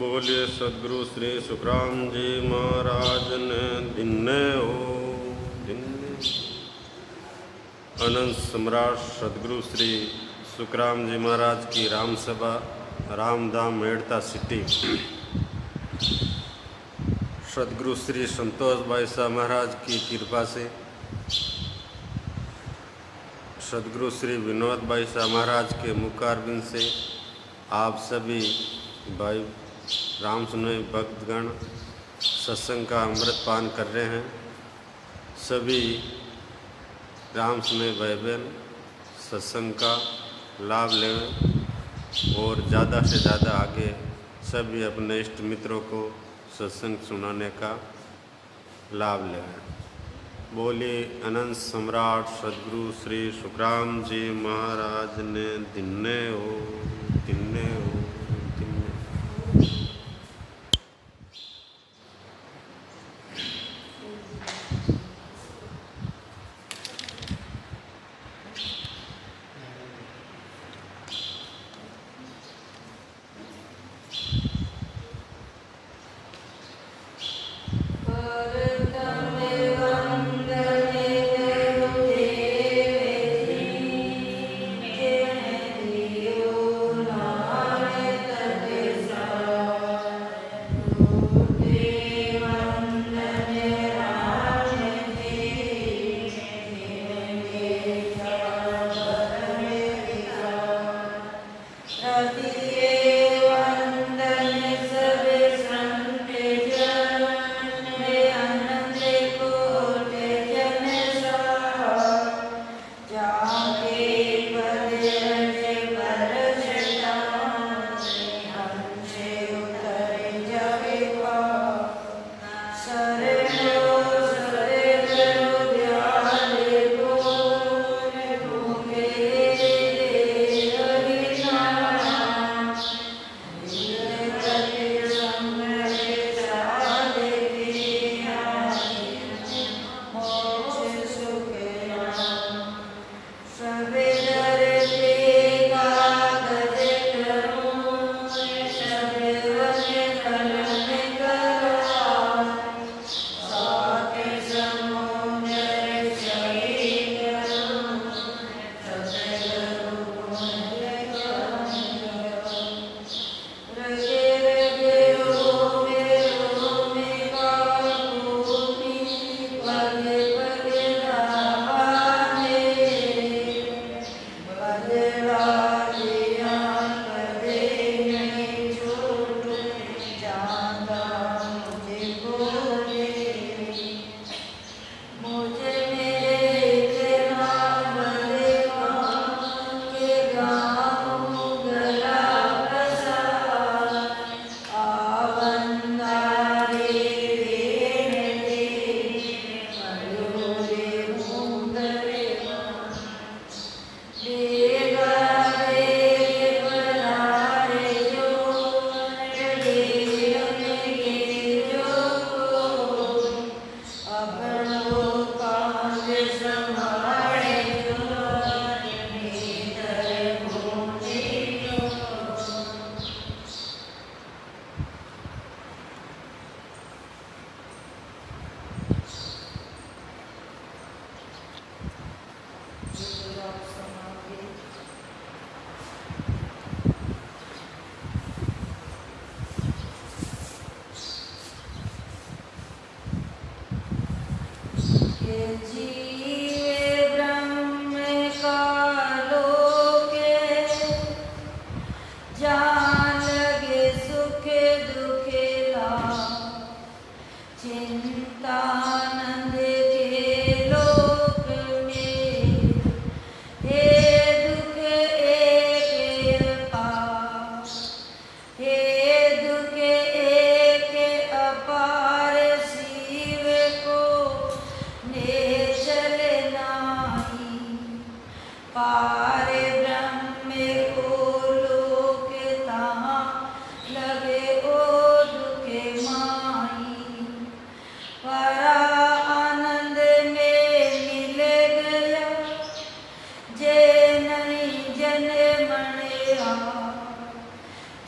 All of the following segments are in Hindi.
बोलिए सदगुरु श्री सुखराम जी महाराज ने दिन्ने हो दिन्ने। अनंत सम्राट सदगुरु श्री सुखराम जी महाराज की राम सभा रामधाम मेड़ता सिटी। सदगुरु श्री संतोष भाई साहब महाराज की कृपा से, सदगुरु श्री विनोद भाई साहब महाराज के मुखारबिंद से आप सभी भाई राम सुनोई भक्तगण सत्संग का अमृत पान कर रहे हैं। सभी राम सुनोई भाई बहन सत्संग का लाभ लें और ज़्यादा से ज़्यादा आगे सभी अपने इष्ट मित्रों को सत्संग सुनाने का लाभ लें। बोलिए अनंत सम्राट सदगुरु श्री सुखराम जी महाराज ने दिन्ने हो दिन्ने हो दिन्ने।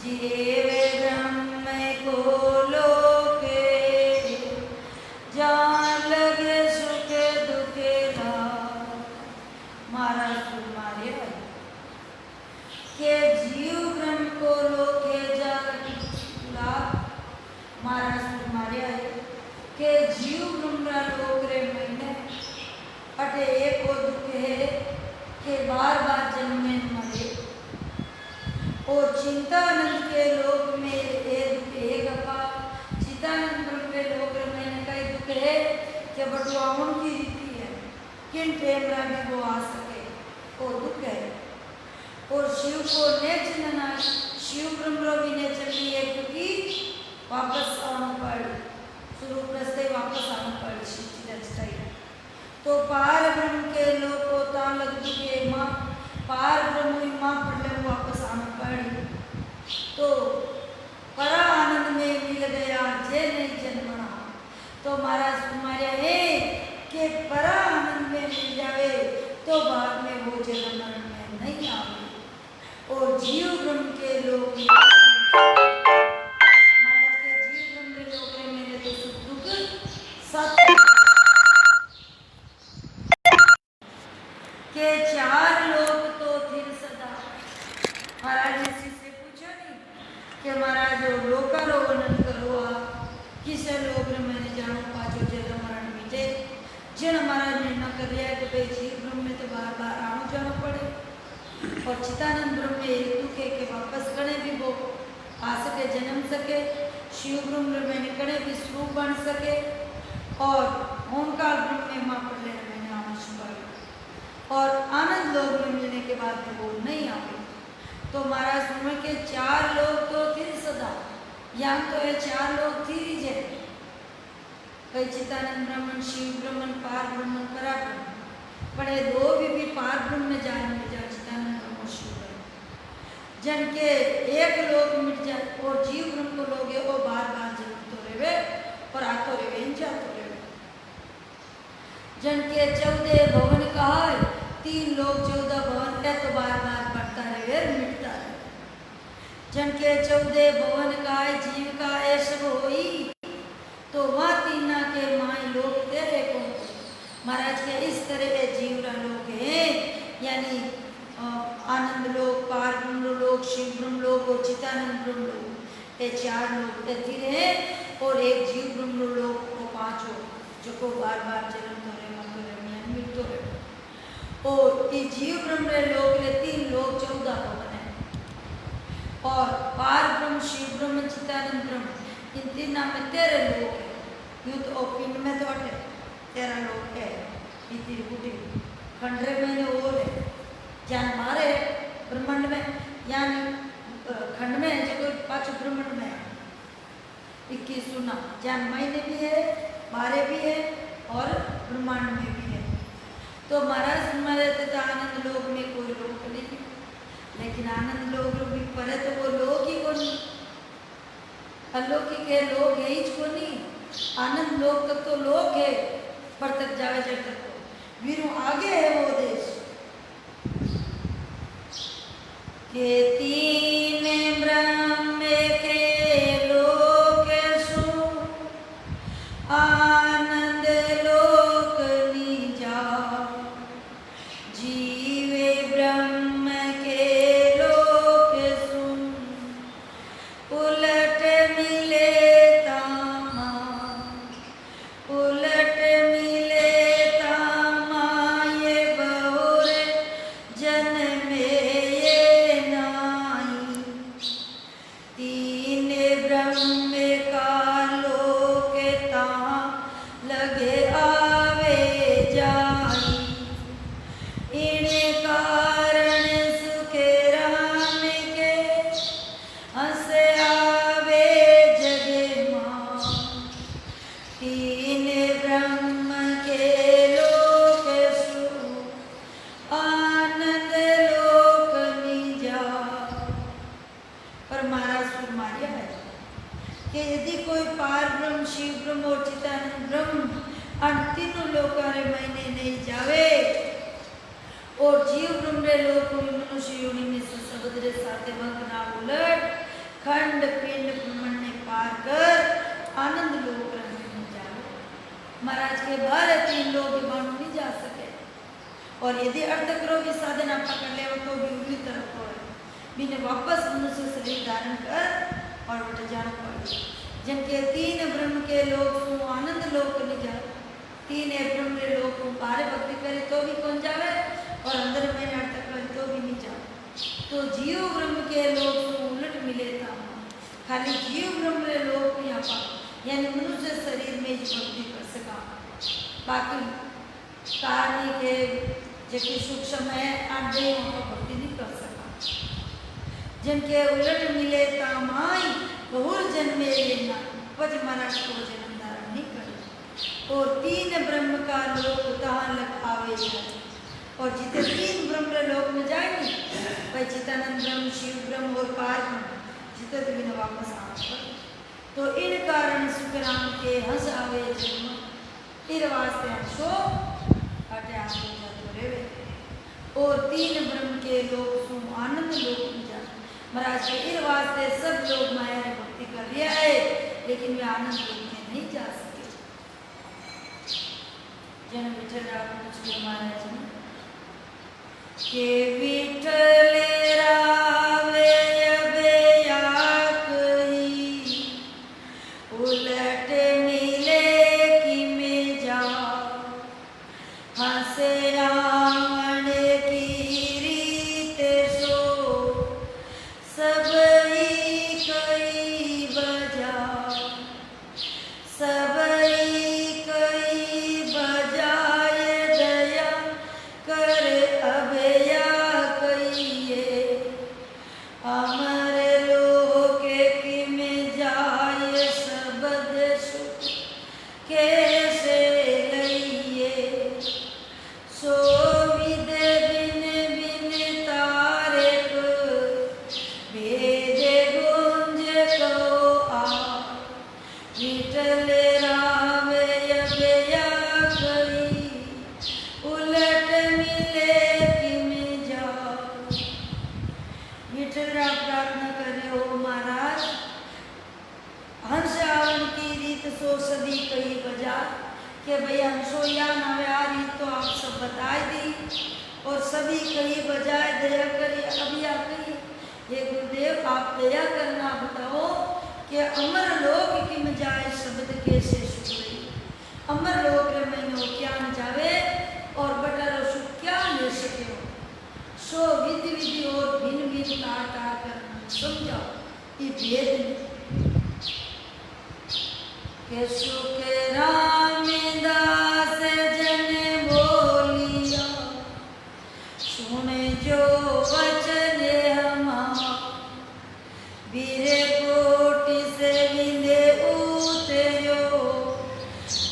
जीव ब्रह्म बोलो के जान लगे सुखे दुखे लाग। महाराज तुम्हारे के जीव ब्रह्म को लोके जाग लाग। महाराज तुम्हारे के जीव ब्रह्म लोक रे महीने अटे एक और दुख है कि बार बार जन्मे मरे। और चिंतानंद के लोक में एक अपा चिंतानंद ब्रह्म के लोक में कई दुख है कि बटुआवन की रीति है किन टेमरा भी वो आ सके वो दुख है। और शिव को नेच नना शिव ब्रह्म भी ने चली है क्योंकि वापस आना पड़ स्वरूप रस्ते वापस आना पड़ शिव जी रचता ही। तो पार ब्रह्म के लोक को ता लग के माँ पार ब्रह्म माँ पढ़ने वापस आना पड़ी। तो परा आनंद में मिल गया जे नहीं जन्मना। तो महाराज तुम्हारे है कि परा आनंद में मिल जावे तो बाद में वो जन्म मरण में नहीं आवे। और जीव ब्रह्म के लोग महाराज के जीव ब्रह्म के लोग में मैंने तो सुख दुख सत्य के चार लोग तो फिर सदा। महाराज ने से पूछा नहीं कि महाराज लोकारो वर्णन करो किसे लोग मैंने जानो पाचो जन्म मरण मिटे जिन महाराज ने न कर दिया कि भाई जीव ब्रह्म में तो बार बार आना जाना पड़े। और चितानंद ब्रह्म में एक दुख है कि वापस कने भी वो आ सके जन्म सके। शिव ब्रह्म में कने भी स्वरूप बन सके। और ओंकार ब्रह्म में माँ पढ़ लेना मैंने आवश्यक और आनंद लोग में मिलने के बाद में वो नहीं आवे। तो महाराज ब्रह्म के चार लोग तो फिर सदा यहाँ तो ये चार लोग थी ही जे कई चितानंद ब्रह्मन शिव ब्रह्मन पार ब्रह्मन परा ब्रह्मन पर ये दो भी पार ब्रह्म में जाने में जा चितानंद ब्रह्म शिव ब्रह्म जन के एक लोग मिट जाए और जीव ब्रह्म को लोग वो बार बार जन्म तो रेवे और आतो रेवे जातो रेवे। जन के 14 भवन कहा है 3 लोग 14 भवन है तो बार बार बढ़ता रहे मिटता रहे। जन के 14 भवन का है जीव का है सब होई तो वह तीना के माई लोग तेरे को महाराज के इस तरह के जीवरा लोग हैं यानी आनंद लोग पार ब्रह्म लोग शिव ब्रह्म लोग और चितानंद ब्रह्म लोग ये 4 लोग रहती रहे। और एक जीव ब्रह्म लोग को 5 जो को बार बार जन्म तो रहे मत रहे मृत्यु रहे। और ये जीव ब्रह्म लोग ले 3 लोग 14 भवन है। और पार ब्रह्म शिव ब्रह्म चितानंद ब्रह्म इन 3 नाम में 13 लोग है। यूं तो पिंड में तो 13 लोग है। इतनी बुढ़ी खंडरे में और है जान मारे ब्रह्मांड में यानी खंड में जो 5 ब्रह्मांड में 21 सुना जान महीने भी है 12 भी है और ब्रह्मांड में भी है। तो महाराज हमारे तो आनंद लोग में कोई लोग नहीं लेकिन आनंद लोग भी परे तो वो लोग ही को नहीं अलौकिक है लोग है ही को नहीं। आनंद लोग तक तो लोग है पर तक जावे जब तक तो वीरों आगे है वो देश के 3 ब्रह्म के लोक सु आनंद लोक निजा जीवे ब्रह्म के लोक सु उलट मिले तामा उलट मिले तामा ये बहुर जन्मे ये नाई 3 ब्रह्म का लोक ता लगे आवे जाई इन कारण सुखे राम के हंस आवे जगे माँ 3 ब्रह्म के लोक सु आनंद लोक निजा। पर महाराज फरमाया है कि यदि कोई पार ब्रह्म शिव ब्रह्म और चितानंद ब्रह्म अन तीनों लोकां रे महीने नहीं जावे और जीव ब्रह्म रे लोक मनुष्य योनि में समुद्र साथे भंग ना उलट खंड पिंड ब्रह्मण्य पार कर आनंद लोक रहने में जाओ। महाराज के बाहर 3 लोग बाणु नहीं जा सके। और यदि अर्थ करो भी साधना पकड़ ले तो भी उगली तरफ हो बिने वापस मनुष्य शरीर धारण कर और उठ जाना पड़े। जिनके 3 ब्रह्म के लोग को आनंद लोक नहीं जाए, 3 ब्रह्म के लोग को पारे भक्ति करे तो भी कौन जावे और अंदर में अर्थ करे तो भी नहीं जावे। तो जीव ब्रह्म के लोग को उलट मिले था। खाली जीव ब्रह्म के लोग को यहाँ पर यानी मनुष्य शरीर में ही भक्ति कर सका। बाकी कार्य के जबकि सूक्ष्म है आगे वहाँ भक्ति नहीं कर सका। जिनके उलट मिले तामाई बहुर जन्मे लेना पज महाराज को जन्म धारण नहीं करे। और 3 ब्रह्म का लोक तहाँ लखावे जाए। और जितने 3 ब्रह्म लोक में जाएंगे भाई चितानंद ब्रह्म, शिव ब्रह्म और पार ब्रह्म जितने भी न वापस आवे। तो इन कारण सुखराम के हंस आवे जन्म तिर वास्ते हंसो हटे आगे जातो रेवे। और 3 ब्रह्म के लोग सु आनंद लोक में जाए। महाराज के इन वास्ते सब लोग माया ने भक्ति कर लिया है लेकिन वे आनंद लोक में नहीं जा सके। जन विठल राम कुछ महाराज ने के विठले रावे अबे आकई उलट मिले कि में जा हंसे आवन की रीत सो सब ही कई बजा सब ही कई बजाए दया कर अभया कहिए अमर लोक किम जाय सबद सुख कैसे लइए सो विद बिन बिन तारक भेद गुंज कहो आ विठल राम अभया कही उलट मिले किम जा। विठल राम प्रार्थना कर रहे हो महाराज हंस आवन की रीत सो सभी कही बजा के भाई हंसो या नवे आ रीत तो आप सब बताए दी और सभी कही बजाए दया करिए अभी आप कहिए हे गुरुदेव आप दया करना बताओ कि अमर लोक किम जाए शब्द कैसे सुख रही। अमर लोक रे मैंने क्या न जावे और बटारो सुख क्या ले सके हो। सो विधि विधि और भिन्न भिन्न तार तार कर समझाओ ये भेद के सुख रामदास जन बोलिया सुन जो वचन हमारा वीर कोटि से विंदे उतरो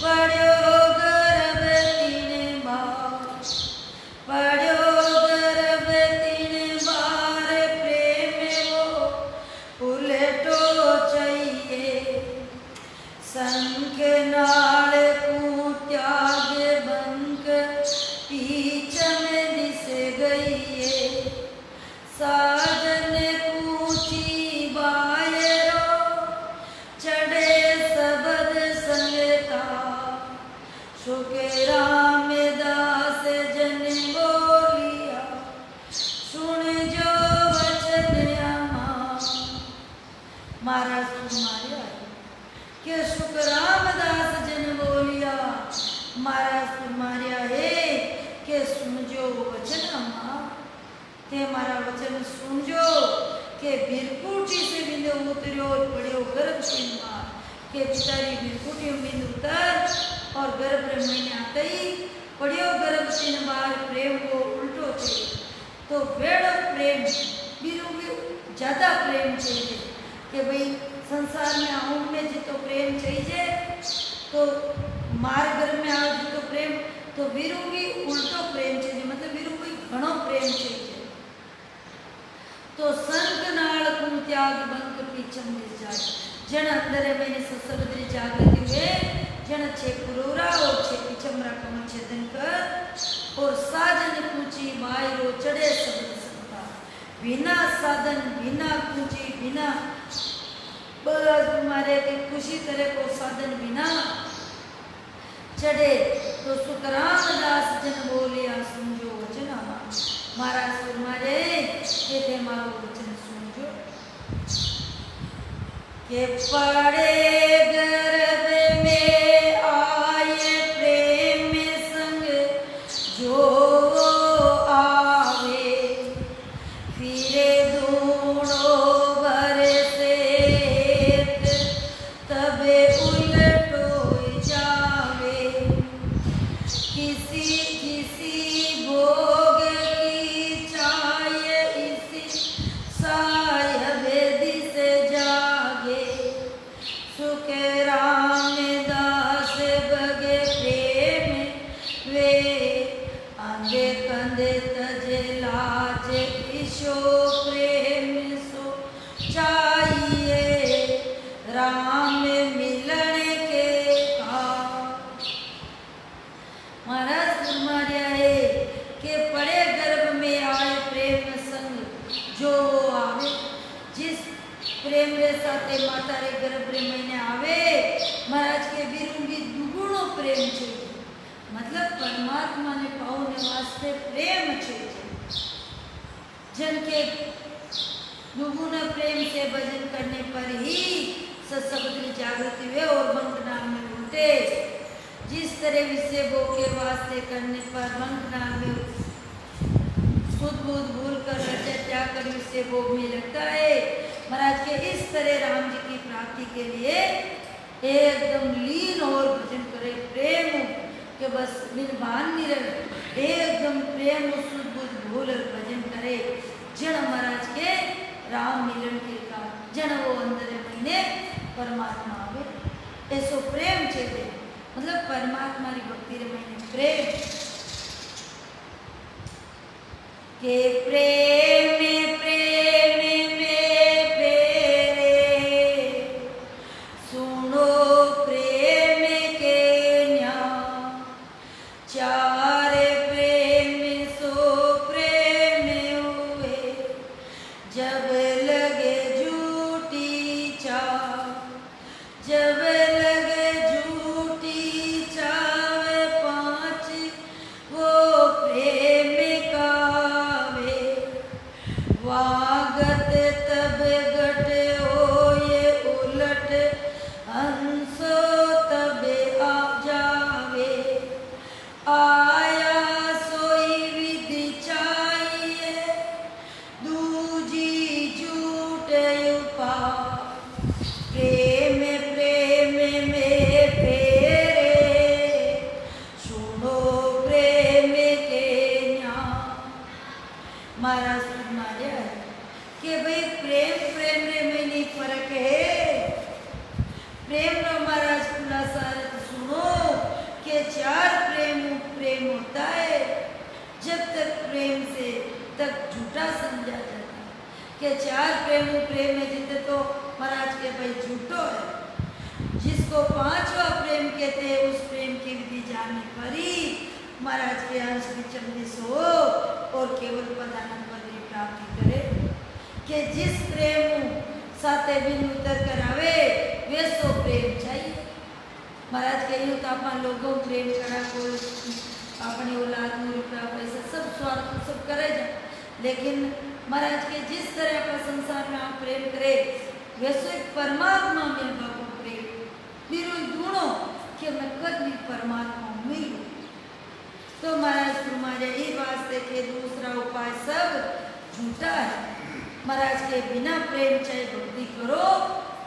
पढ़ो गर्भ 3 बार पढ़ो गर्भ 3 बार प्रेम वो उलटो चाहिए संख नाल को त्याग बंक पीछ में दिस गई साजन कूची बायरो चढ़े सबद संगता सुख रामदास जन बोलिया सुन जो वचन महाराज तुम्हारे के सुख रामदास जन बोलिया महाराज तुम्हारे है के सुन जो वचन अम्मा ते मारा वचन सुन जो के बिरकुटी से बिंदु उतरियो पड़ियो गर्भ से मार के पितारी बिरकुटी बिंदु उतर और गर्भ रे महीने आते ही पड़ियो गर्भ से मार प्रेम को उल्टो चाहिए। तो वेड़ प्रेम बिरु भी ज्यादा प्रेम चाहिए कि भाई संसार में आऊं में जितो प्रेम चाहिए तो मार घर में आओ जितो प्रेम तो वीरू भी उल्टो प्रेम चाहिए मतलब वीरू भी घणो प्रेम चाहिए। तो संत नाल कुं त्याग बंक पीछम मिल जाए जन अंदर मैंने ससबद्री जागृति हुए जन छे पुरोरा और छे पीछम रकम छेदन कर और साजन पूछी मायरो चढ़े शब्द संता बिना साधन बिना पूछी बिना महाराज तुम्हारे के खुशी तरह को साधन बिना चढ़े तो सुकराम दास जन बोलिया समझो वचन महाराज तुम्हारे कहते मारो वचन सुनजो के पड़े गर्भ में आए प्रेम संग जो आवे फिरे धूणो बरसे तबे उलटो जावे किसी किसी भोग की चाय इसी सायब दिस जागे सुख राम दास बगे प्रेम वे आंधे कंधे तजे लाज ईशो प्रेम सो चाहिए राम मिलन के महाराज फरमाया है कि पड़े गर्भ में आए प्रेम संग जो आवे जिस प्रेम रे साथे माता रे गर्भ रे महीने आवे महाराज के बिरुंगी दुगुणो प्रेम छे मतलब परमात्मा ने पाउने वास्ते प्रेम छे जन के दुगुना प्रेम से भजन करने पर ही सत्संग जागृति वे और मंत्र नाम में उठे जिस तरह विषय भोग के वास्ते करने पर मंत्र नाम में शुद्ध बुद्ध भूल कर रचा त्याग कर विषय भोग में लगता है महाराज के इस तरह राम जी की प्राप्ति के लिए एकदम लीन और भजन करे प्रेम के बस निर्भान नहीं रहे एकदम प्रेम शुद्ध बुद्ध भूल और भजन करे जन महाराज के राम मिलन के का जन वो अंदर महीने परमात्मा आवे ऐसो प्रेम चाहिए मतलब परमात्मा री भक्ति रे महीने प्रेम के प्रेम प्रेम में फेरे सुनो प्रेम के न्या चार प्रेम सो प्रेम हुए जब लगे झूठी चाव जब लगे झूठी चाव पांच वो प्रेम कावे वागत तब गट होए उलट हंसो तब आ जावे आया सोई विधि चाहिए दूजी झूठ उपा प्रेम प्रेम में फेरे सुनो प्रेम के न्या महाराज फरमाया है कि भाई प्रेम प्रेम में नहीं फर्क है प्रेम नो महाराज पूरा सारा सुनो कि चार प्रेम प्रेम होता है जब तक प्रेम से तक झूठा समझा जाता है कि चार प्रेम है जितने तो महाराज के भाई झूठो है जिसको पांचवा प्रेम कहते हैं उस प्रेम की विधि जानने पर ही महाराज के अंश विचरण हो और केवल पदानंद पद की प्राप्ति करे कि जिस प्रेम साथे बिन उतर कर आवे वे सो प्रेम चाहिए महाराज के यूँ तो अपन लोगों प्रेम करा को अपनी औलाद में रुपया पैसा सब स्वार्थ सब करे जा लेकिन महाराज के जिस तरह का संसार में आप प्रेम करे वैसे परमात्मा मिलवा को प्रेम मेरे गुणों कि मैं कद भी परमात्मा मिलूं तो महाराज फरमाया ये वास्ते के दूसरा उपाय सब झूठा है महाराज के बिना प्रेम चाहे भक्ति करो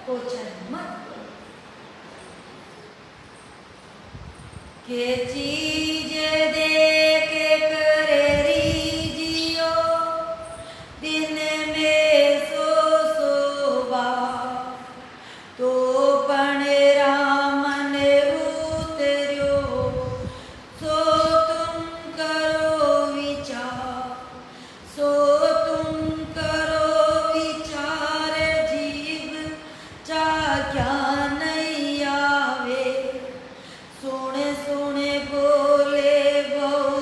तो चाहे मत करो के चीज दे के करे रीजियो दिन में सो सोबा तो पण रामन उतर्यो सो तुम करो विचार सो तुम करो विचार जीव चा क्या नहीं आवे सुने सुने बोले बहु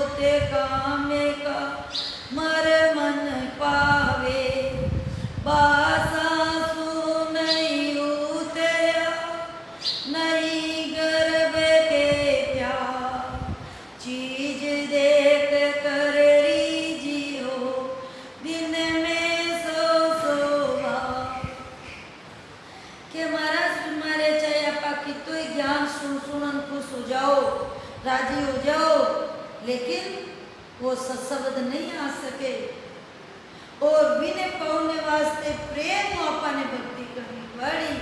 वास्ते प्रेम अपन ने भक्ति करनी पड़ी।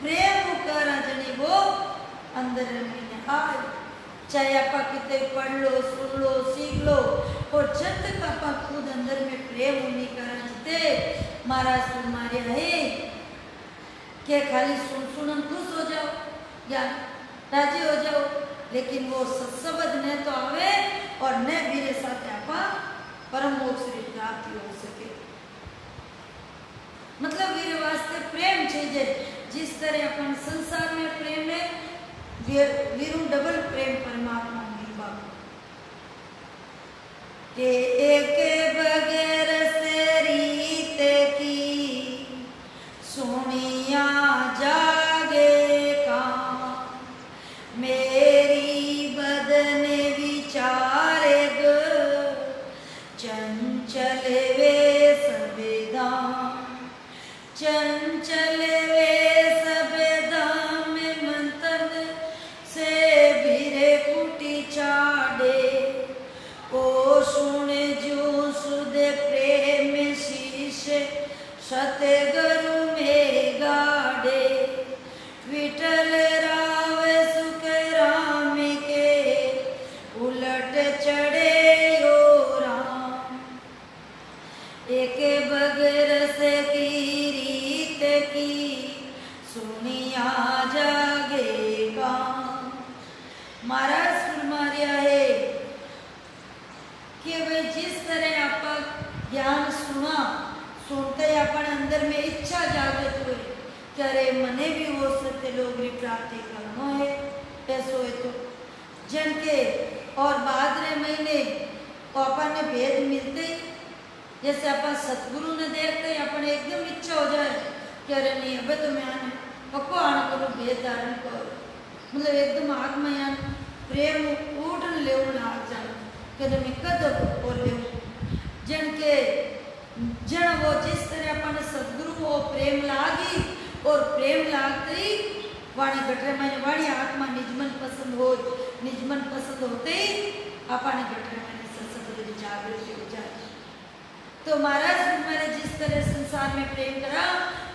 प्रेम करा जने वो अंदर में आए। चाहे आप कितने पढ़ लो, सुन लो, सीख लो, और जब तक आप खुद अंदर में प्रेम नहीं करा जीते, महाराज तुम्हारे है कि खाली सुन खुश हो जाओ या राजी हो जाओ, लेकिन वो सत्सबद न तो आवे और न मेरे साथ आपा परम मोक्ष की प्राप्ति हो सके। मतलब वीर वास्ते प्रेम चाहिए। जिस तरह अपन संसार में प्रेम है, वीरू डबल प्रेम परमात्मा की बात के एक बगैर से रीत की सोनिया जागे का मेरी बदन विचारे चंचल वे सबेदा चंचल वे सबेदा में मंथन से भीरे कुटी चाड़े ओ सुन जो सुध प्रेम शीश सतगुरु में गाड़े विठल राव सुख राम के उलट चढ़े ओ राम। एक बगर से की रीत की सुनिया जागेगा। महाराज फरमाया है कि वे जिस तरह आप ज्ञान सुना, सुनते अपन अंदर में इच्छा जागृत हुई कि अरे मने भी वो सत्य लोग प्राप्ति करना है, ऐसो है तो जन के और बाद रे महीने अपन ने भेद मिलते ही, जैसे अपन सतगुरु ने देखते ही अपन एकदम इच्छा हो जाए कि अरे नहीं अब तो मैं आने पक्को आने करो भेद धारण करो, मतलब एकदम आग में यान प्रेम उठन ले लाग जाए कि मैं कद बोले जन के जन वो जिस तरह अपन सदगुरु वो प्रेम लागी और प्रेम लागते ही वाणी गठरे में वाणी आत्मा निजमन पसंद होते ही अपन गठरे में सत्संग जागृति हो जाए। तो महाराज हमारे जिस तरह संसार में प्रेम करा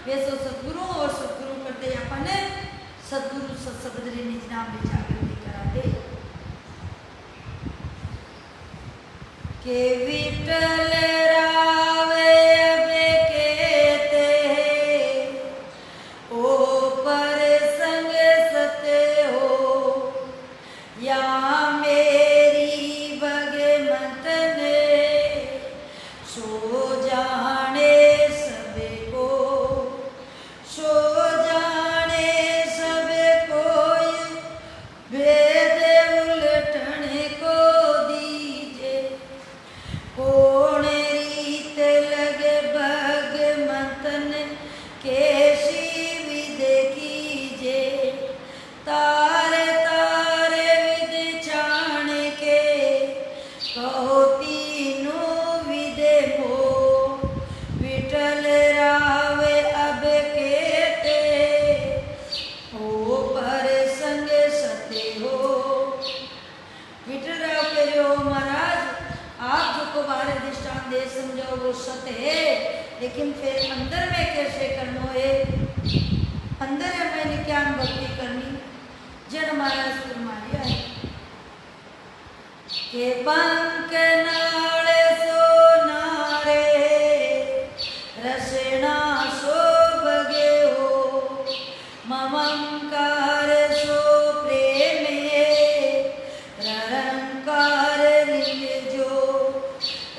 वैसे सदगुरु और सदगुरु करते अपन सदगुरु सत्संग निज नाम में जागृति करा दे के विठल रावे अबे कहते ओ पर संग सत्य हो या मेरी भगवंत ने सो जाने सबे को सो जाने सबे कोई भेद उलटने को दीजे कौन रीत लगे भगवंतन कैसी विधि कीजे तारे तारे विधि छाण के कहो तीनों विधि हो विठल रावे अब कहते हो पर संग सत्य हो। विठल राव कह रहे हो महाराज आप जो को बाहर दृष्टांत दे समझो वो सत्य है, लेकिन फिर अंदर में कैसे करना है, अंदर में मैंने क्या भक्ति करनी। जन महाराज फरमाया है के पंख नाले सो नारे रसना सो बगे हो ममंकार सो प्रेम ररंकार लिंग जो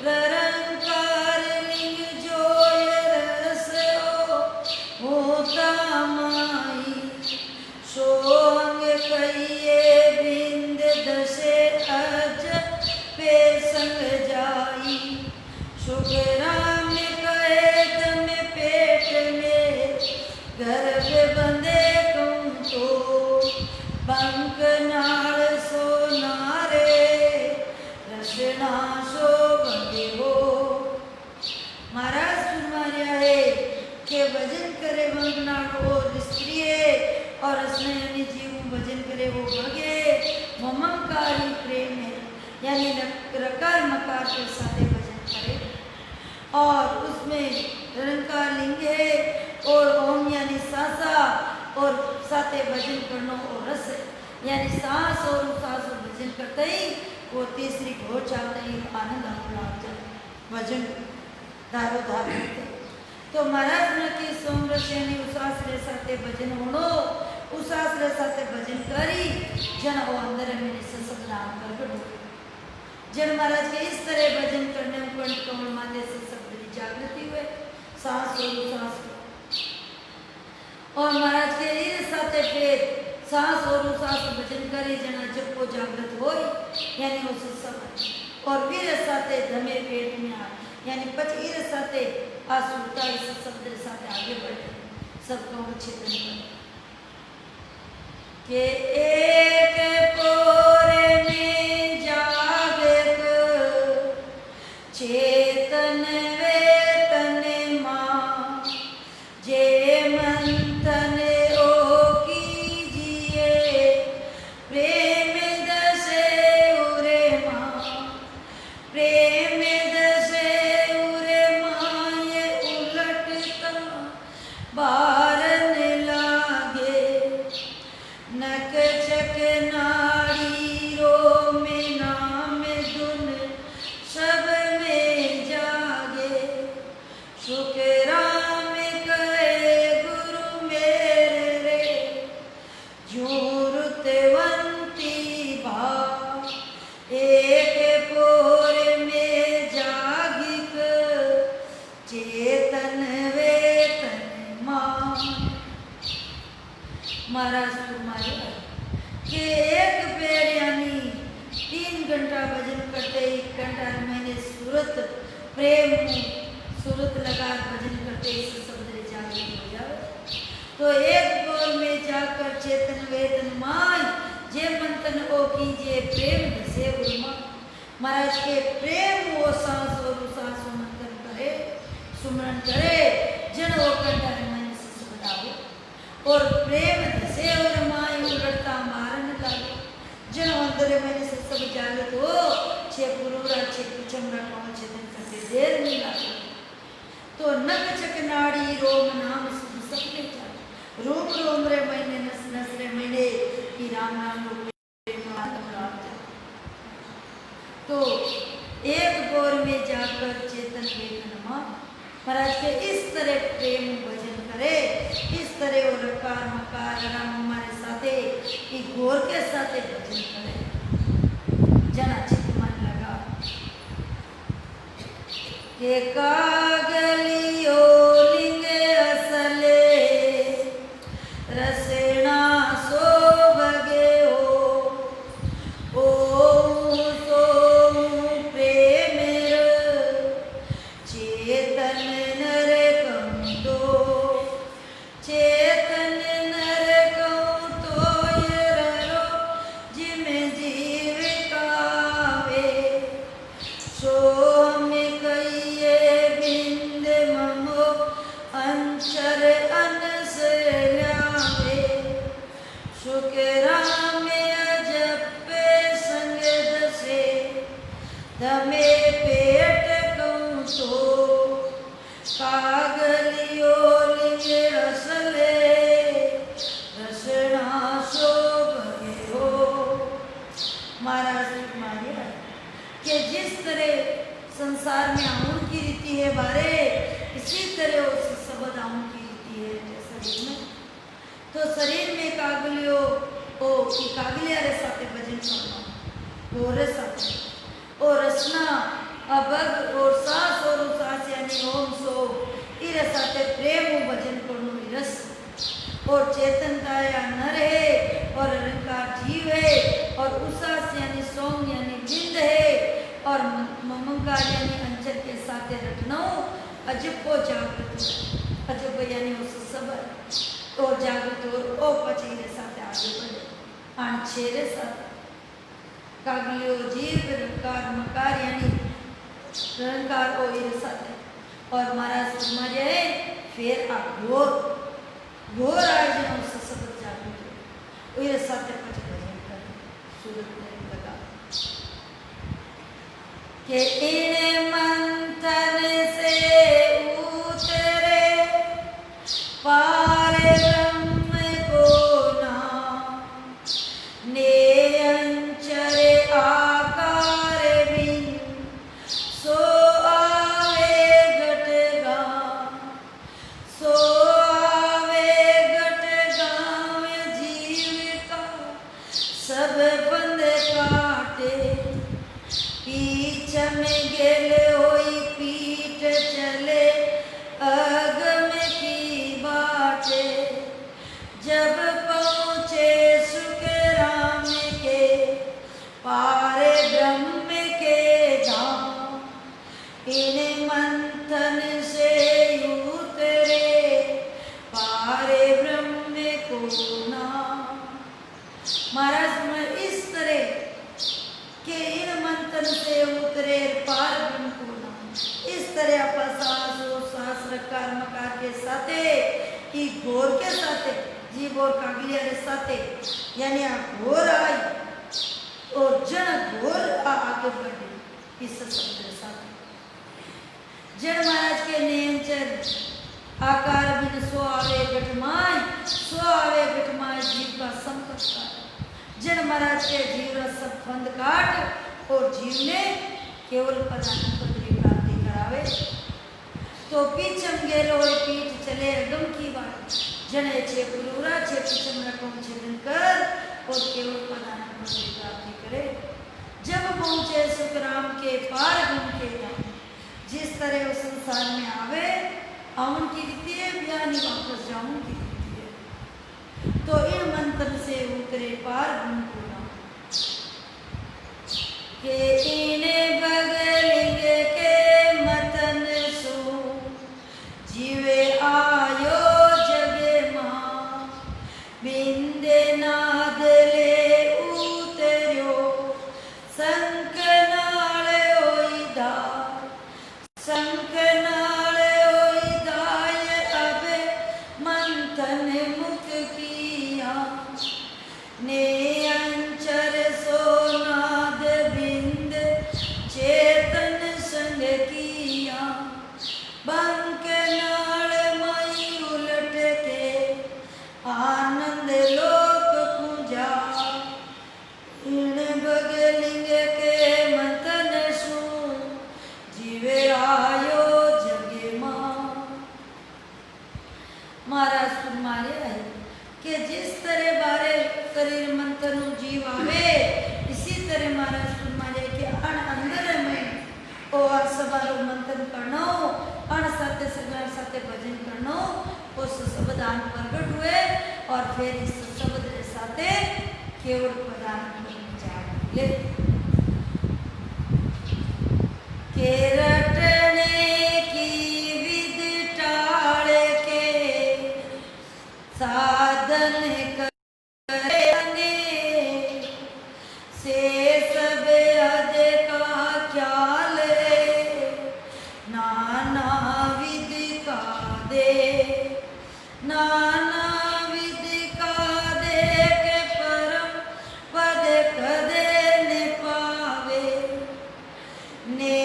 ररंकार लिंग जो रस होता माई सोंग कहिए बिंद दशे अज पे संग जाई सुख राम कहे तम पेट में गर्भ बंदे तुम तो बंक नाल सो नारे रसना सो बंदे हो। महाराज फरमाया है कि भजन करे बंगनाड़ और स्त्री और असने यानी जीव भजन करे वो भगे ममंकारी प्रेम है, यानी रकार मकार के साथ भजन करे और उसमें निरंकार लिंग है और ओम यानी सासा और साथे भजन करना और रस यानी सांस और सांस और भजन करते ही वो तीसरी घोर चाहते ही आनंद लाग जाए भजन धारो धार करते तो महाराज ने की सोमरस यानी उसासरे साथे भजन होनो उसासरे साथे भजन करी जन वो अंदर में सत्संग नाम कर बढ़ो जन महाराज के इस तरह भजन करने में कंठ कमल माते से शब्द की जागृति हुए सांस और उसास और महाराज के इस साथे फिर सांस और उसास भजन करी जना जब को जागृत हो यानी वो सत्संग और वीर साथे धमे पेट में आ यानी पची इर साथे आसुरता इस शब्द साथे आगे बढ़े सबको चेतन करे के एक पोरे में जागृत चेतन वेतन मां जे मंथन ओ कीजिए प्रेम दसे उरे मां प्रेम दसे उरे मां ये उलटता बारन लागे नक चक नाड़ी रो में नाम धुन सब में जागे शुक्राम कहे गुरु मेरे रे झूरतवंती भा एक पोर में जागिक चेतन वेतन मां महाराज तुम्हारे के एक पैर यानी 3 घंटा भजन करते 1 घंटा मैंने सूरत प्रेम सूरत लगा भजन करते इस शब्द जागृत हो जाओ तो एक बोल में जाकर चेतन वेतन मान जे मंथन ओ कीजिए प्रेम से उर्मा महाराज के प्रेम वो सांस और सांस मंथन करे सुमरन करे जन वो घंटा मन से बताओ और प्रेम दसे और माई उलटता मारन लागे जन अंदर मैंने से सब जागृत हो छे पुरुरा छे कुचमरा कौन चेतन करते देर नहीं लागे तो नक चक नाड़ी रोम नाम सबने जाने रोम रोम रे मैंने नस नस रे मैंने की राम नाम तो एक गोर में जाकर चेतन वेतन मां महाराज के इस तरह प्रेम भजन करे इस तरह वो रकार मकार राम हमारे साथे की गोर के साथे भजन करे जना चित मन लगा के कागलियो लिंग असले रसना सो भगे ओ सो प्रेम चेतन नर कम दो चेतन नर कम तो ये रो जिम जीविकावे सो में कहिए बिंद ममो अंचर अनस लावे शुक्रा में अजपे संग दसे दमे पेट कहूँ तो कागलियो लिंगे असले रसना सो भगे हो महाराज मारिया कि जिस तरह संसार में आउन की रीति है बारे इसी तरह उस शब्द आउन की रीति है शरीर में तो शरीर में कागलियो ओ की कागलिया रे साथे भजन करना वो रे साथे और रसना अभग और सांस और उसास यानी ओम सो इरे साथे प्रेम भजन करनो रस और चेतन काया नर है और अहंकार जीव है और उसास यानी सोम यानी बिंद है और ममंकार यानी अंचल के साथे रखना अजब को जागृत अजब यानी उस सबर और जागृत और ओ पची रे साथे आगे बढ़े आन छेरे साथ कागलियो जीव रंकार मकार यानी रंकार ओ इरे साथे और महाराज तुम्हारे फिर आ घोर आयोजन उस शब्द जागृत इरे साथे पच भजन कर सूरत में लगा के इन मंथन से उतरे के साथे ई घोर के साथे जीव और कागलिया रे साथे यानी आ घोर आई और जन घोर आगे बढ़े इस शब्द साथे जन महाराज के नेम चर आकार बिन सो आवे गठमाय जीव का संकट काट जन महाराज के जीव रस सब फंद काट और जीव ने केवल पदार्थ की प्राप्ति करावे तो पीछम गेलो पीठ चले अगम की बात जने छे पुरूरा छे पीछम रकम छेदन कर और केवल पदार्थ की प्राप्ति करे जब पहुंचे सुखराम के पार गुम के धाम जिस तरह उस संसार में आवे आवन की रीति है बयानी वापस जाऊं की रीति है तो इन मंत्र से उतरे पार गुम को के इन्हें बगलिंग के मतन सो जीवे आयो जगे मां बिंदे नाद ले उतर्यो संक नाले ओई धार संक नाले ओई दाय अबे मंथन मुख किया ने अंचर सोनाद बिंद चेतन संग किया बंक नाल मई उलट के आनंद लोक पूजा इन बगलिंग के मतन सु जीवे आयो जगे मां महाराज फरमाया है कि जिस तरह बारे शरीर मंथन जीव आवे इसी तरह महाराज फरमाया कि अण अंदर में और सबारो मंथन करनो अण साथे सगला साथे भजन करनो उस शब्दान प्रकट हुए और फिर इस शब्द के साथे केवल पदार्थ में जा ले के रटने की विध टाल के साधन करे से सब हद का ख्याल नाना विध का दे नाना विध का दे के परम पद कदे न पावे ने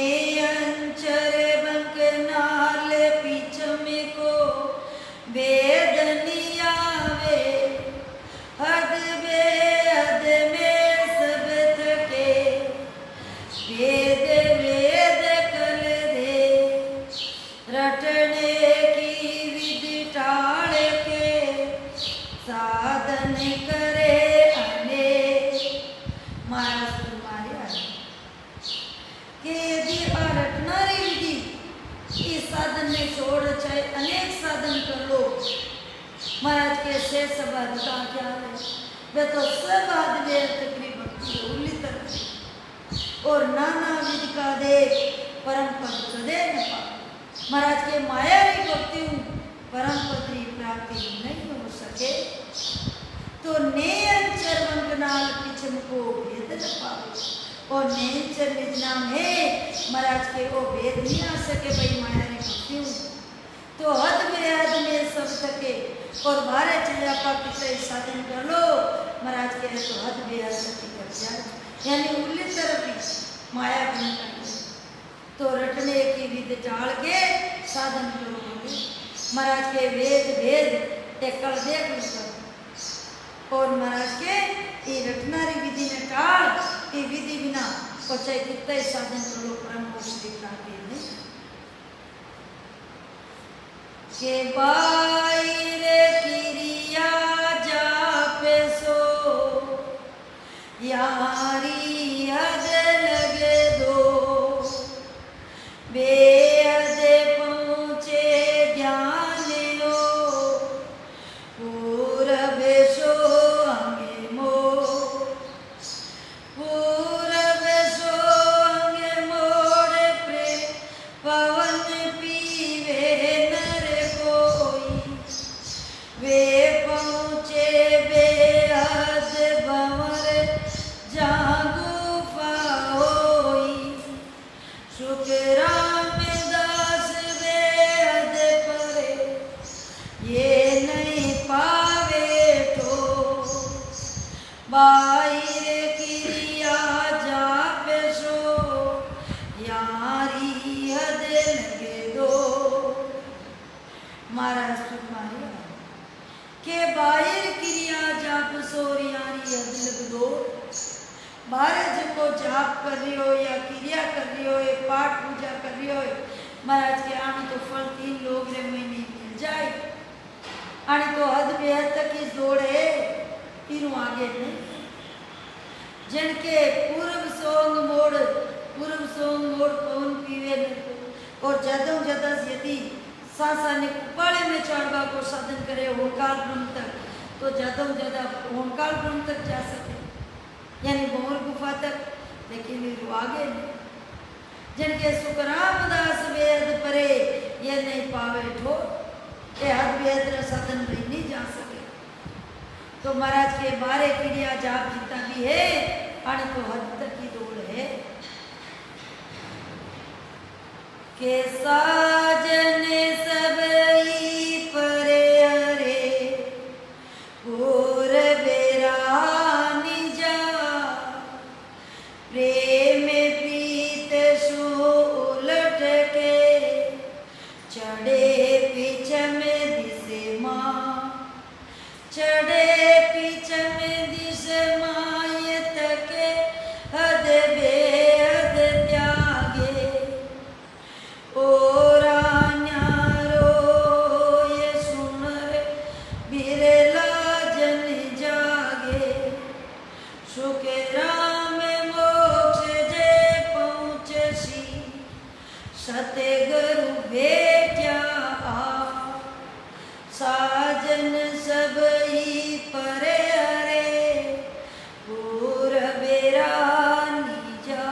अंचर बंक नाल पीछम को वेदनी आवे हद बेहद में सब थके वेद वेद कल दे रटने की विधि टाल के साधन करे अनेक महाराज तुम्हारे कि यदि रटनारी विधि इस साधन में छोड़ चाहे अनेक साधन कर लो महाराज के शेष शब्द का क्या है वे तो सब आदमी तकरीबन उल्ली तरह और नाना विधि का देख परम पद कदे न पावे महाराज के माया की भक्ति परम पद की प्राप्ति नहीं हो सके तो नेयंचर वंकनाल पिछम को भेद न पावे और नेयंचर निजना में महाराज के वो भेद नहीं आ सके भाई माया की भक्ति तो हद बेहद में सब सके और बारे चलिया पाकिस्तान साधन कर लो महाराज के तो हद बेहद सके कर जाए यानी उल्ली तरफ ही माया बन कर तो रटने की विधि टाल के साधन करोगे महाराज के वेद भेद एक कल देख लो और महाराज के ये रटनारी विधि ने टाल ये विधि बिना पचाई कितना साधन करो परम मोक्ष की प्राप्ति नहीं के बाईरे क्रिया जापे सो यारी हद लगे दो बेहद पहुँचे ध्यान लो पूरब सो अंगे मो पूरब सो अंगे मोड़ प्रे पवन पीवे नर कोई महाराज सुकुमारी के बाहर क्रिया जाप सोरियानी अदलग दो बाहर जो जाप कर रही हो या क्रिया कर रही हो या पाठ पूजा कर रही हो महाराज के आने तो फल 3 लोग रे में नहीं मिल जाए आने तो हद बेहद तक इस दौड़े तीनों आगे नहीं जिनके पूर्व सोंग मोड़ पवन पीवे और जदों जदा यदि सासा ने कुपाड़े में चढ़वा को साधन करे ओंकार ब्रह्म तक तो जदों जदा ओंकार ब्रह्म तक जा सके यानी भंवर गुफा तक लेकिन वो आगे नहीं जिनके सुखरामदास वेद परे ये नहीं पावे ठो ये हद वेद साधन भी नहीं जा सके तो महाराज के बारे क्रिया जाप जितना भी है आने तो हद तक की दौड़ है के साजन सब ही परे हरे पूर बेरानी जा प्रेम प्रीत सो उलट के चढ़े पीछ में दिसे माँ चढ़े पीछ में दिसे मायत के हद बेहद त्यागे और न्यारो ये सुन बिरला जन जागे सुख राम मोक्ष जे पहुँचसी सतगुरु भेट्या साजन सब ही परे हरे पूर बेरानी जा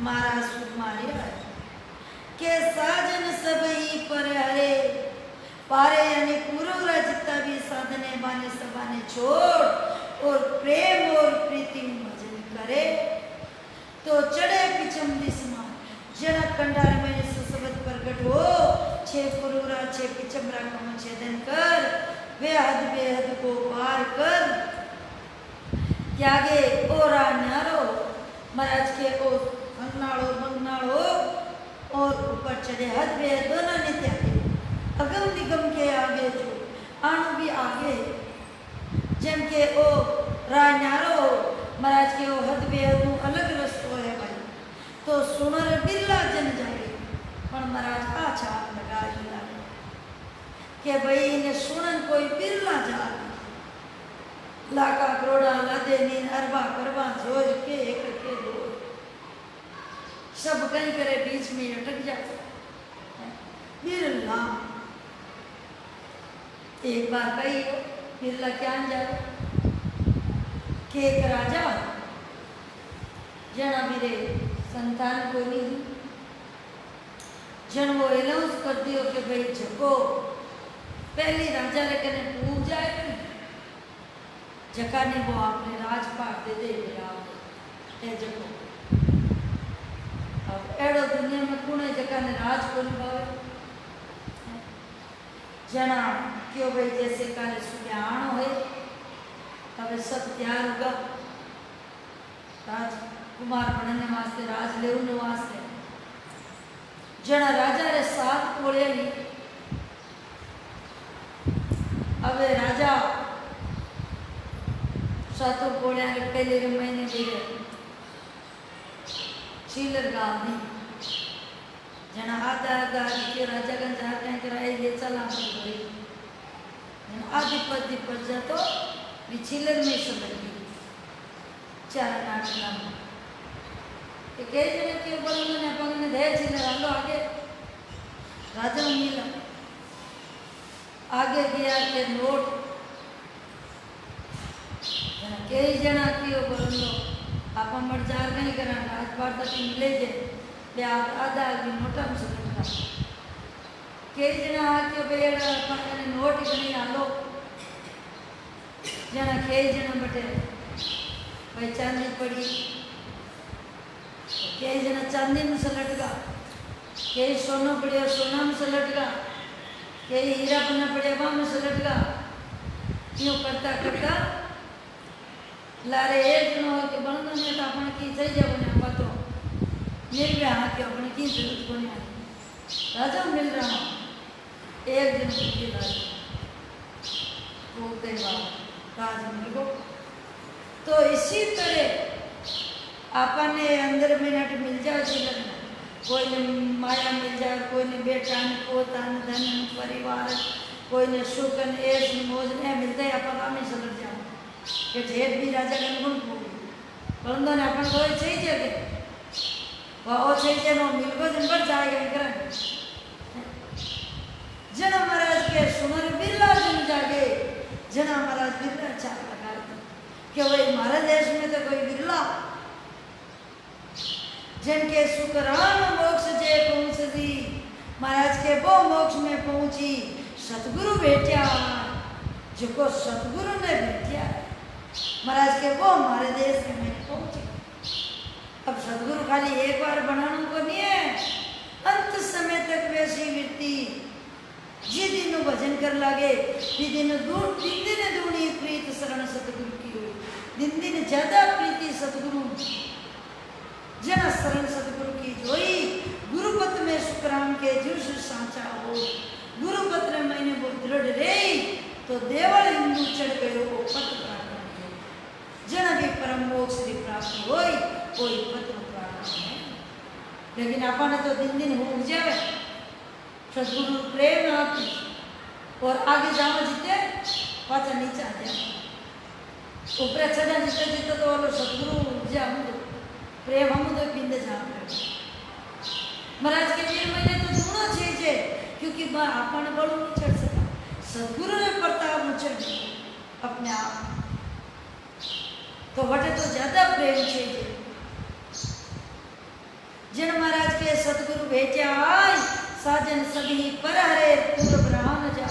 महाराज सुकुमारी के साजन सब ही परे हरे पारे यानी पूर्व जितना भी साधने बाने सबाने छोड़ और प्रेम और प्रीति भजन करे तो चढ़े पिछम दिसमा जनक कंडार में सुसबत प्रकट हो छे पुरूरा छे पिचमरा को छेदन कर बेहद को पार कर त्यागे ओरा न्यारो महाराज के ओ मंगनाड़ो और ऊपर चढ़े हद बेहद दोनों ने त्यागे अगम निगम के आगे जो आणु भी आगे जम के ओ रान्यारो महाराज के ओ हद बेहद अलग रस्तो है भाई तो सुनर बिरला जन जाए पर महाराज आछा लगा के भाई ने सुनन कोई बिरला जा लाका करोड़ा लादे नीन अरबा करवा जोज के एक के दो सब कहीं करे बीच में अटक जाते बिरला एक बार कही बिरला क्या जाए के एक राजा जना मेरे संतान को नहीं जन वो अनाउंस कर दियो कि भाई जको पहली राजा लेकर पूछ जाए जका ने वो आपने राजपाट दे दे जको अब एड़ो दुनिया में कौन है जका ने राज को निभावे जना क्यों भाई जैसे काले सुबह आनो है अब सब तैयार होगा राजकुमार बनने वास्ते राज लेने वास्ते जना राजा रे 7 कोड़े ली अब राजा 7 कोड़े के पहले के महीने भी गए चीलर गाँव नहीं जना आधा के राजा का जाते हैं कराए ये चला आधी पर जा तो चिलर में सब लगी 4 नाम कई जने के बोल ने अपन दे चिलर आलो आगे राजा मिला आगे गया के नोट कई जना की बोलो आप मर जार नहीं करा राजपाट तक मिले जे ले आधा भी नोटा में सकता कई जना आके बेड़ अपन ने नोट बनी आलो जना कई जना बटे भाई चांदी पड़ी कई जना चांदी में से लटका कई सोना पड़े सोना में से लटका कई हीरा बना पड़े वहाँ में से लटका क्यों करता करता लारे एक दिन हो के बंद ने तो अपन की सही जब ने पतो मिल रहा के अपन की जरूरत को नहीं राजा मिल रहा एक दिन छुट्टी लाई वो देवा राज मिल गो। तो इसी तरह अपन ने अंदर मिनट मिल जाए जीवन में, कोई ने माया मिल जाए, कोई ने बेटा ने पोता ने धन परिवार, कोई ने सुख ने ऐश मौज ने मिलते अपन काम ही समझ जाओ कि जेठ भी राजा का गुण होगी परंतु ने अपन कोई चाहिए जगह वो चाहिए नो मिल को जन पर जाएगा इकरार जना महाराज के सुमर बिरला जन जागे, जना महाराज बिरला चार लगा कि वही हमारे देश में तो कोई बिरला जिनके सुकरान मोक्ष जे पहुंच दी, महाराज के वो मोक्ष में पहुंची सतगुरु भेटिया, जिसको सतगुरु ने भेटिया महाराज के वो हमारे देश में पहुंचे। अब सतगुरु खाली एक बार बनाने को नहीं है, अंत समय तक वैसी वृत्ति जी दिन भजन कर लागे, दिन दूनी प्रीत शरण सतगुरु की हुई, दिन दिन ज्यादा प्रीति सतगुरु जना शरण सतगुरु की जोई, गुरुपत में सुखराम के जुर्स सांचा हो, गुरुपत में मैंने वो दृढ़ रे तो देवल हिंदू चढ़ गयो वो पत प्राप्त, जना भी परम मोक्ष की प्राप्ति होई कोई पत प्राप्त है। लेकिन अपन तो दिन दिन हो जाए सतगुरु प्रेम आपकी और आगे जाओ जीते पाचा नीचे आ जाओ, ऊपर चढ़ा जीते जीते तो वालों सतगुरु जाओ तो प्रेम हम तो पिंड जाओ। महाराज के लिए मैंने तो दोनों चीजें क्योंकि अपन बड़ू नहीं चढ़ सका, सतगुरु ने प्रताप चढ़ अपने आप तो वटे तो ज्यादा प्रेम चाहिए। जिन महाराज के सतगुरु भेजा आय साजन सभी पर हरे पूर्व ब्रह्म जा,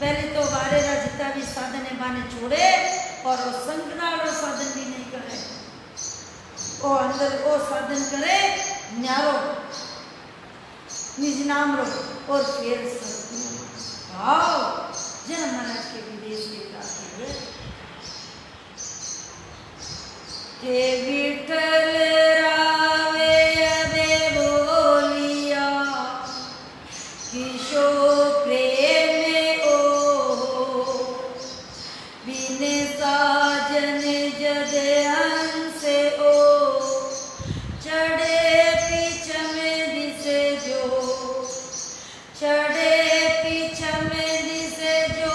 पहले तो बारे जितना भी साधन है बाने छोड़े और वो संकनाल साधन भी नहीं करे, वो अंदर वो साधन करे न्यारो निज नाम रो और फिर सतगुरु भाव जन महाराज के विदेश के प्राप्ति के विठल रावे अबे बोलिया किशो प्रेम ओ बिने साजन जद हंस ओ चढ़े पीछ में दिसे जो, चढ़े पीछ में दिसे जो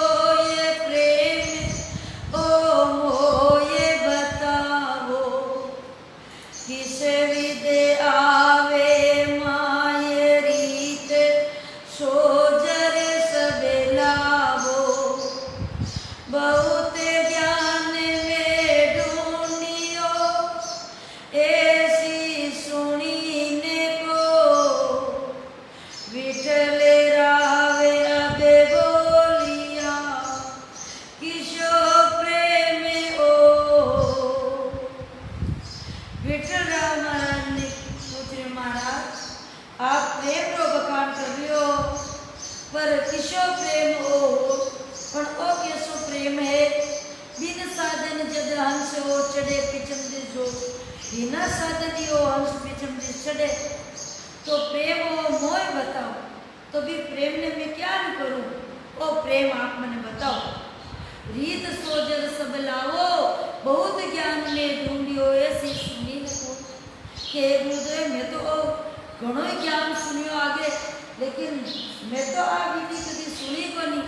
ये प्रेम ओ मोये बताओ किस विदे आवे माये रीत सोजर सबे लावो, बहुत ज्ञान में ढूंढियो ऐसी सुनीने को, विठल रावे अबे बोलिया किशो प्रेम ओ। विठल राव महाराज ने पूछे महाराज आप प्रेम रो बखान कर लियो पर किशो प्रेम ओ, पर ओ कैसो प्रेम है बिन साधन जद हंस हो चढ़े पिछम दिस हो, बिना साधन यो हंस पिछम दिस चढ़े तो प्रेम हो मोय बताओ, तो भी प्रेम ने मैं क्या न करूं, ओ प्रेम आप मने बताओ। रीत सोजर सब लावो बहुत ज्ञान में ढूंढियो ऐसी सुनी न को के गुरुदेव मैं तो घणो ही ज्ञान सुनियो आगे, लेकिन मैं तो आ विधि कभी सुनी को नहीं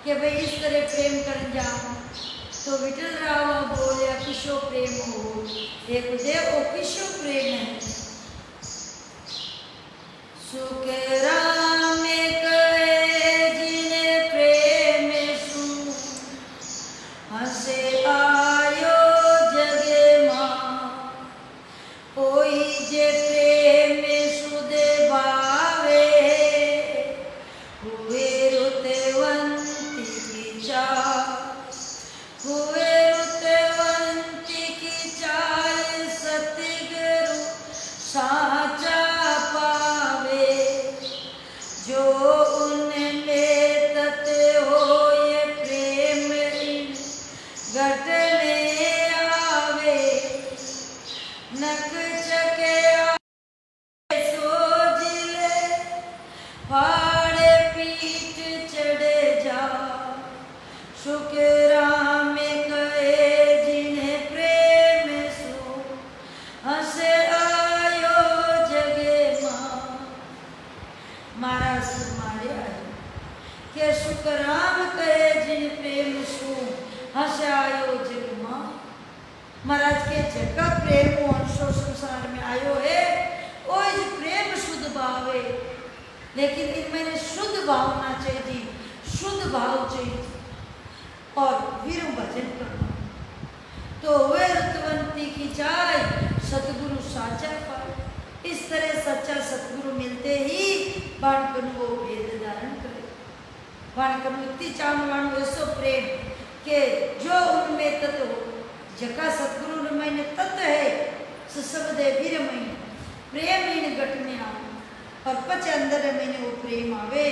कि भाई इस तरह प्रेम कर जाओ। तो विठल राव बोलिया किशो प्रेम हो, एक देव ओ किशो प्रेम है सुख राम कहे जिने प्रेम सु हंसे आयो जगे मां, कोई जे प्रेम सुदे भावे हुए रुतवंती की चाल, हुए रुतवंती की चाल सतगुरु साचा पावे, पीठ चढ़े जा, शुक्राम कहे जिन्हें प्रेम सो, हंसे आयो जगे मां। महाराज मारे आयो के शुक्राम कहे जिन प्रेम सो, हंसे आयो जग मां। महाराज के जगह प्रेम अंशो संसार में आयो है, वो इस प्रेम शुद्ध भाव है, लेकिन इनमें शुद्ध भावना चाहिए, शुद्ध भाव चाहिए और वीर भजन करना। तो वे रुतवंती की चाय सतगुरु साचा पाए। इस तरह सच्चा सतगुरु मिलते ही बाणकन वो वेद धारण करे। बाणकन इतनी चाहवाणु ऐसो प्रेम के जो उनमें तत्व हो, जका सतगुरु मैंने तत्व है सबदे वीर मैंने प्रेम इन घट में आवे और पच अंदर मैंने वो प्रेम आवे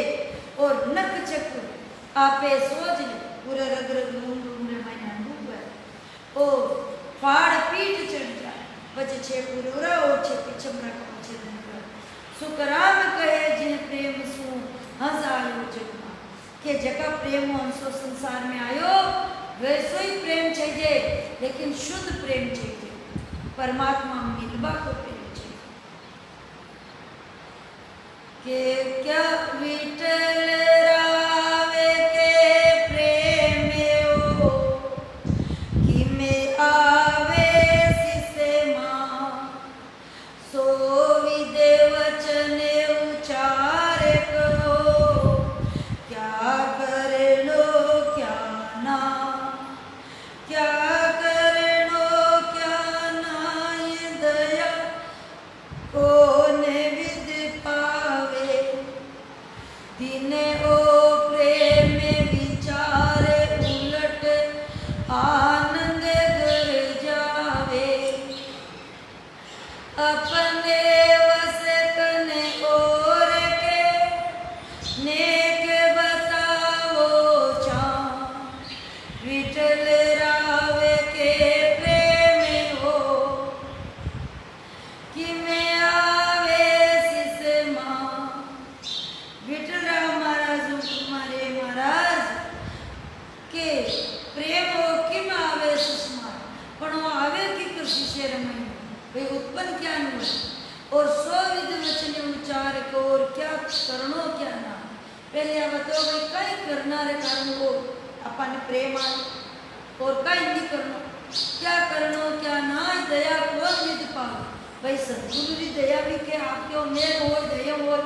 और नक चक आपे सोच ले पूरा रग रग लूम लूम रे मैंने डूब ओ फाड़ पीठ चढ़ जाए बच छे पूरा और छे पिछमरा का छे दिन सुकराम कहे जिन प्रेम सु हंस आयो जगमा के जका प्रेम अंशो संसार में आयो वैसो ही प्रेम चाहिए, लेकिन शुद्ध प्रेम चाहिए, परमात्मा मिलवा को प्रेम चाहिए। के क्या विठल रावे के प्रेम हो, कि में आवे सिसे मां, सो विदे वचन उचारे कहो, क्या कर लो क्या ना, क्या करनो क्या नाय दया कौन विद पावे, दिने ओ प्रेम विचारे उलट आनंद घर जावे, अपने वस कने और के नेक बताओ चां, विठल रावे के प्रेम हो, कि में आवे सिस मां। विठल राव महाराज तुम्हारे महाराज के प्रेम हो कि में आवे सिस मां, पण वो आवे की कृषि से रमण वे उत्पन्न क्या न और सो विध वचन उच्चार को और क्या करनो क्या ना। पहले आप बताओ भाई कई करना रे कारण वो अपन प्रेम आए और कई नहीं करना, क्या करनो क्या ना दया कौन विद पावे। भाई सतगुरु की दया भी के आपके और मेरे हो दया हो,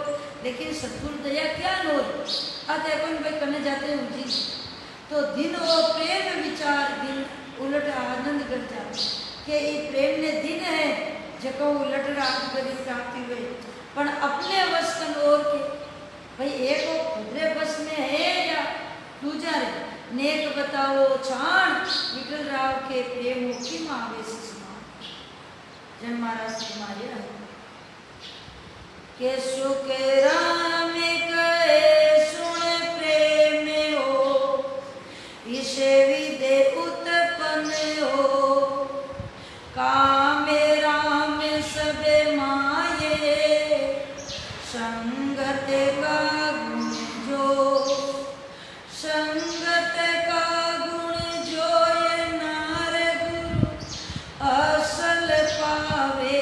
लेकिन सतगुरु दया क्या नो आते अपन भाई करने जाते हैं जी तो दिन वो प्रेम विचार दिन उलट आनंद कर जाते के ये प्रेम ने दिन है जको उलट रात करी प्राप्ति हुई, पर अपने वश कन और के भाई एक वो खुदरे बस में है या दूजा रे नेक बताओ छान विठल राव के प्रेम की मावे सिसमा। जन महाराज से मारिया के सुख राम कहे सुन प्रेम हो, इसे विदे उत्पन्न हो, काम राम सबे माये, संगत का गुण जो, संगत का गुण जो ये नार गुरु असल पावे,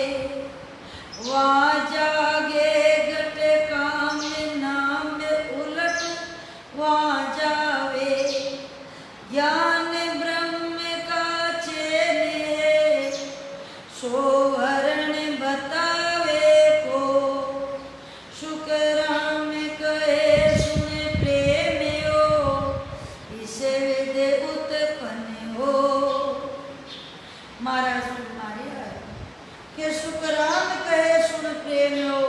वहाँ जागे घट काम नाम उलट वहाँ जावे, ज्ञान ब्रह्म का चेले सोहरण बतावे को, शुक्राम कहे सुन प्रेम हो, इसे विदे उत्पन्न हो। महाराज तुम्हारे आए के शुक्राम कहे सुन प्रेम हो,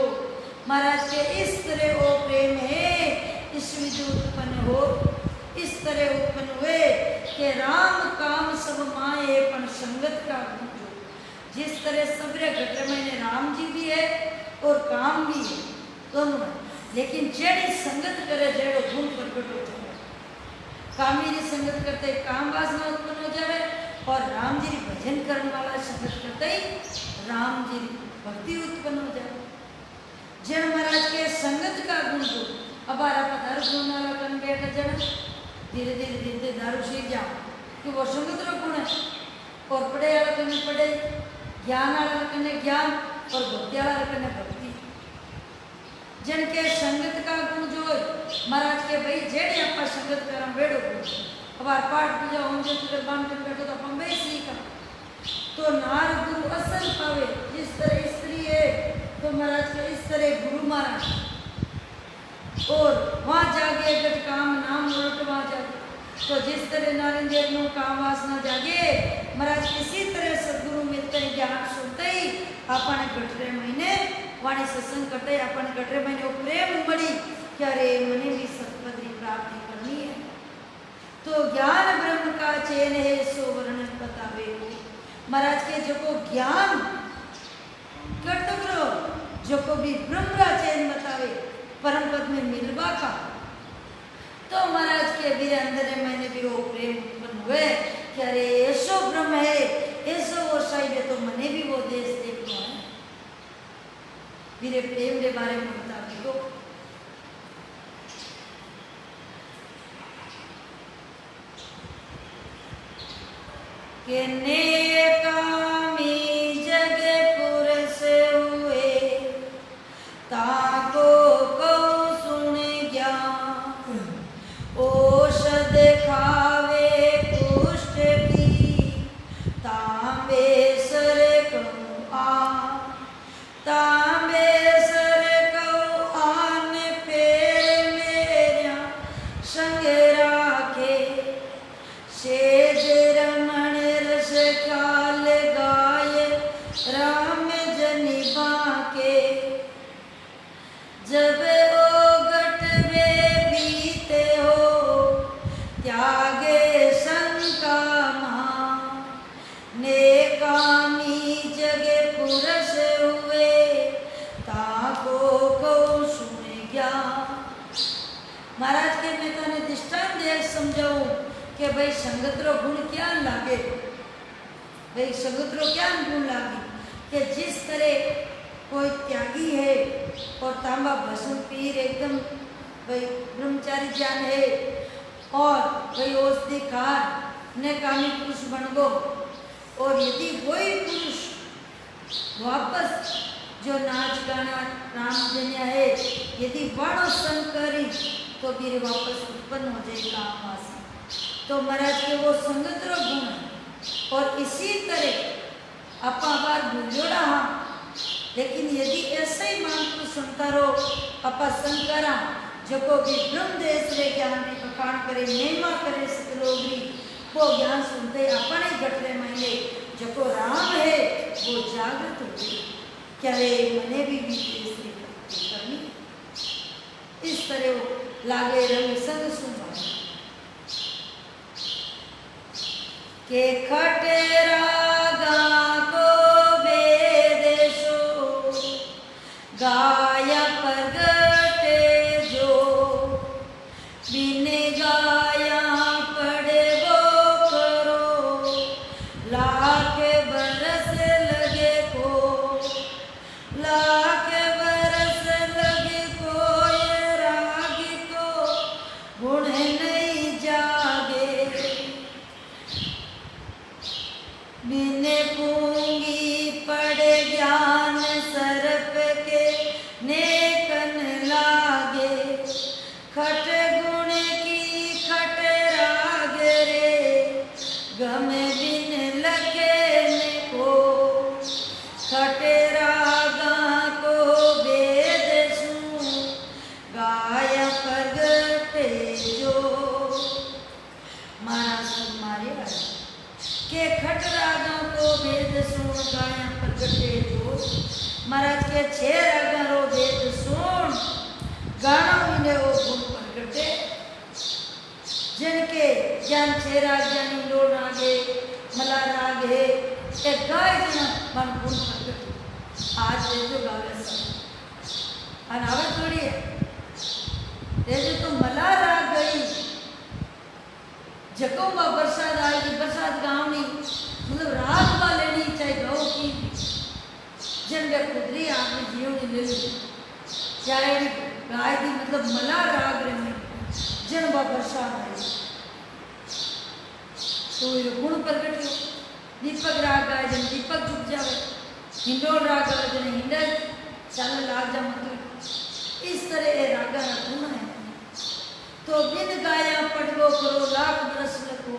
महाराज के इस तरह वो प्रेम है इस विधि उत्पन्न हो, इस तरह उत्पन्न हुए कि राम काम सब माए पण संगत का गुण जो, जिस तरह सबरे घट में राम जी भी है और काम भी है दोनों है, लेकिन जेड़ी संगत करे जेड़ो गुण प्रकट हो जाए। कामी जी संगत करते काम वासना उत्पन्न हो जाए और राम जी भजन करने वाला संगत करते ही राम जी भक्ति उत्पन्न हो जाए। जन महाराज के संगत का गुण जो अबारा पधार गुना कन बैठ जन धीरे धीरे धीरे धीरे दारू सीख जाओ कि वो संगत रो गुण है और पढ़े वाला कने पढ़े ज्ञान वाला कने ज्ञान और भक्ति वाला कने भक्ति जन के संगत का गुण जो महाराज के भाई जेड़े आपा संगत करम बेड़ो अबार पाठ पूजा होम जो तुरे बांध के बैठो तो अपन भाई सीखा तो नार गुरु असल पावे जिस तरह स्त्री है तो महाराज के इस तरह गुरु महाराज और वहाँ जागे अगर काम नाम उलट वहाँ जागे तो जिस तरह नारायण देव नो काम वासना जागे महाराज किसी तरह सदगुरु मिलते ही ज्ञान सुनते ही अपने गठरे महीने वाणी सत्संग करते अपने गठरे महीने प्रेम उमड़ी कि अरे मने भी सतपदी प्राप्ति करनी है तो ज्ञान ब्रह्म का चैन है सो वर्णन बतावे महाराज के जो को ज्ञान करते करो जो को भी ब्रह्म का चैन बतावे परम पद में मिलवा का तो महाराज के वीर अंदर मैंने भी वो प्रेम उत्पन्न हुए कि अरे ऐसो ब्रह्म है ऐसो वो साइड है तो मने भी वो देश देखना है वीरे प्रेम के बारे में बता दो के नेकामी जगपुर से हुए ताको को सुन ज्ञान औषध खावे कुष्ठ की तांबे सर कहूँ तांबे सर कहूँ आन पेड़ मेरा संग राखे सेज रमण रस ख्याल गाय राम जनि बाके जब ओ गटवे बीते हो त्यागे शंका नेकामी जगे पुरुष हुए ताको को सुने ज्ञान महाराज के मैं तने दृष्टांत दे समझाऊं कि भाई संगत रो गुण क्या लागे भाई संगत रो क्या गुण लागे कि जिस तरह कोई त्यागी है और तांबा भस्म पीर एकदम भाई ब्रह्मचारी ज्ञान है और भाई औषधि खार ने कामी पुरुष बन गो और यदि वही पुरुष वापस जो नाच गाना राम जन्या है यदि वाणो संग करी तो फिर वापस उत्पन्न हो जाएगा आवासी तो महाराज के वो संगत रो गुण है और इसी तरह अपा बार भूलोड़ा हाँ लेकिन यदि ऐसे ही मान को सुनता रहो अपा संकरा जो को भी ब्रह्म देश रे ज्ञान में पकान करे महिमा करे सतलोगी वो ज्ञान सुनते अपने गठरे मांगे जो को राम है वो जागृत होते क्या रे मने भी देश रे करनी इस तरह वो लागे रंग संग सुनवा के खटेरा गाया प्रगटे जो बिन गाया पड़े वो करो लाख बरस लगे को लाख बरस लगे को ये राग को गुण नहीं जागे बिन पूंगी पड़े ज्ञान सरप नेकन लागे खट गुण की खट राग रे गम बिन लगे को खट रागा को वेद सुन गाय प्रगटे जो मारे के खट रागा को वेद सुन गाय प्रगटे जो महाराज के छह रागो वेद सुन गाना मिले वो गुण प्रगटे जिनके ज्ञान छह राग ज्ञानी लोड़ राग है मला राग है एक गाय जना मन गुण प्रगटे आज रेजो गावे सब अनावे थोड़ी है रेजो तो मला राग गई जको में बरसात आएगी बरसात गाँव नहीं मतलब राग वाले नहीं चाहे गाँव की जन खुदरी आपने जीव ने ले ली चाहे गाय दी मतलब मला राग रे में जन बा वर्षा है तो ये गुण प्रकट हो दीपक राग गाय जन दीपक झुक जावे हिंडोल राग गाय जन हिंडल चल लाग जा मतलब इस तरह ये रागा ना गुण है तो बिन गाया पढ़ो करो लाख बरस लको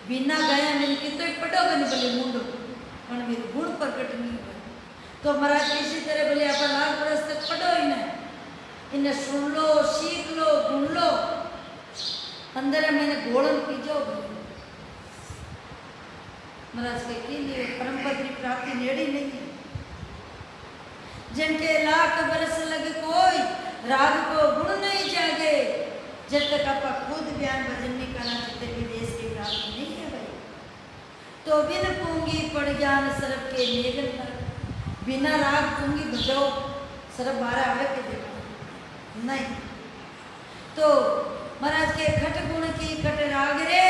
बिना गाया मिल के तो पढ़ोगे नहीं भले मुंडो पर मेरे गुण प्रकट नहीं हुए तो महाराज इसी तरह बोले आप लाख बरस तक पढ़ो ही ना इन्हें सुन लो सीख लो गुण लो 15 महीने घोड़न पी जाओ महाराज के लिए परम पद की प्राप्ति नेड़ी नहीं है जिनके लाख बरस लगे कोई राग को गुण नहीं जागे जब तक आप खुद बयान भजन नहीं करना चाहते विदेश की प्राप्ति नहीं है भाई तो बिन पूंगी पड़ ज्ञान सरब के मेघन पर बिना राग पूंगी बजाओ सरब 12 आवे के देखो नहीं तो महाराज के खट गुण की खट राग रे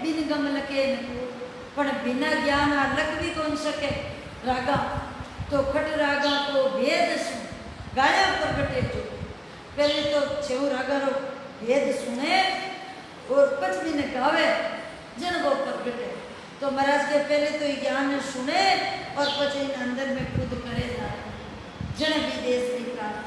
बिन गमल के न पण बिना ज्ञान लग भी कौन सके रागा तो खट रागा को भेद सुन गाया प्रगटे जो पहले तो छेव रागा रो भेद सुने और पच भी न गावे जन वो प्रगटे तो महाराज के पहले तो ज्ञान सुने और पच इन अंदर में खुद करे जा जन विदेश की प्राप्ति